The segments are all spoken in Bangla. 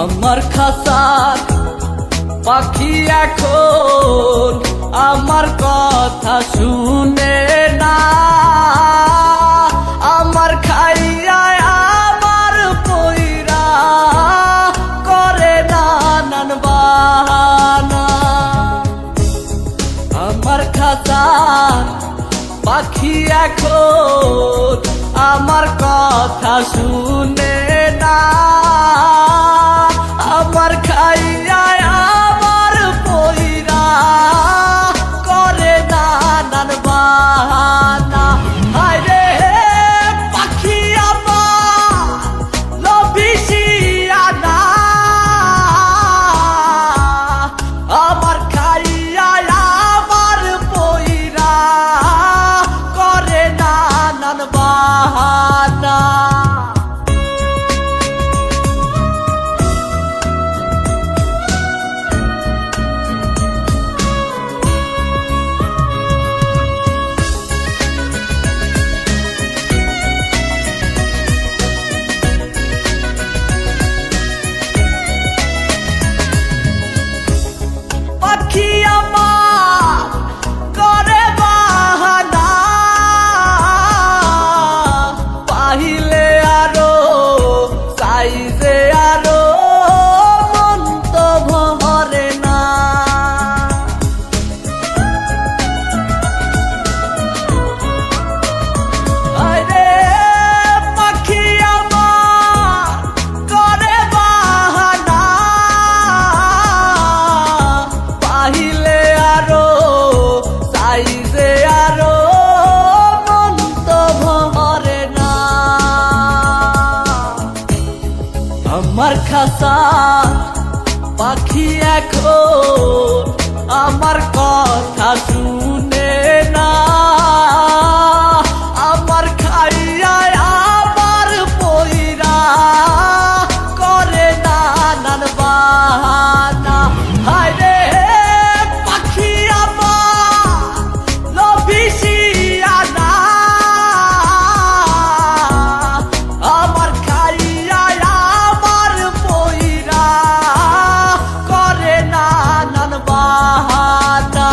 আমার খাঁচার পাখি এখন আমার কথা শুনে না, আমার খাইয়া আমার পইরা করে নানান বাহানা। আমার খাঁচার পাখি এখন আমার কথা শুনে না, আমার খাইয়া আমার পইরা করে নানান বাহানা। হায়রে পাখি আমার লভিসিয়া না, আমার খাইয়া আমার পইরা করে নানান বাহানা। পাখি আমার করে বাহানা, পাহিলে আরো চাইছে আরো মন তো ভরে না। আরে পাখি আমার করে বাহানা, পাহিলে আরো চাইছে আরো মন তো ভরে না। আমার খাঁচার পাখি এখন আমার কথা শুনে না, আমার খাইয়া আমার পইরা করে নানান বাহানা। হায়রে পাখি আমার লভিসিয়া না, আমার খাইয়া আমার পইরা করে নানান বাহানা।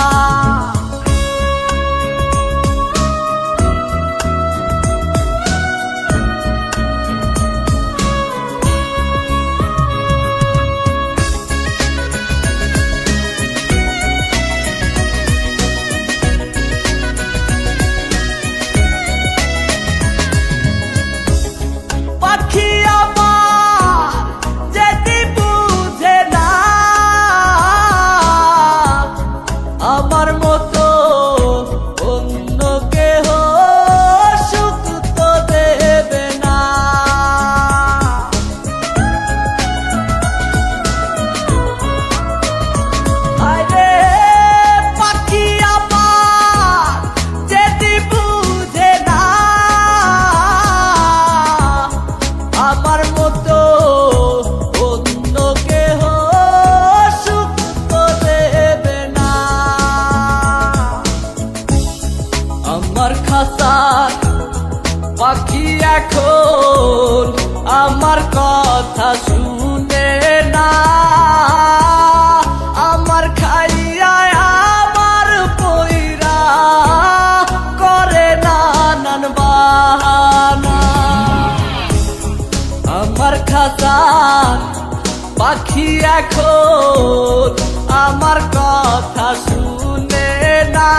পাখি আমার যেদি বুঝে না, আমার মতো অন্য কেহ সুখ তো দেবে না। আরে পাখি আমার যেদি বুঝে না, আমার মতো অন্য কেহ সুখ তো দেবে না। আমার খাঁচার পাখি এখন আমার কথা শুনে না, আমার খাইয়া আমার পইরা করে নানান বাহানা। আমার খাঁচার পাখি এখন আমার কথা শুনে না,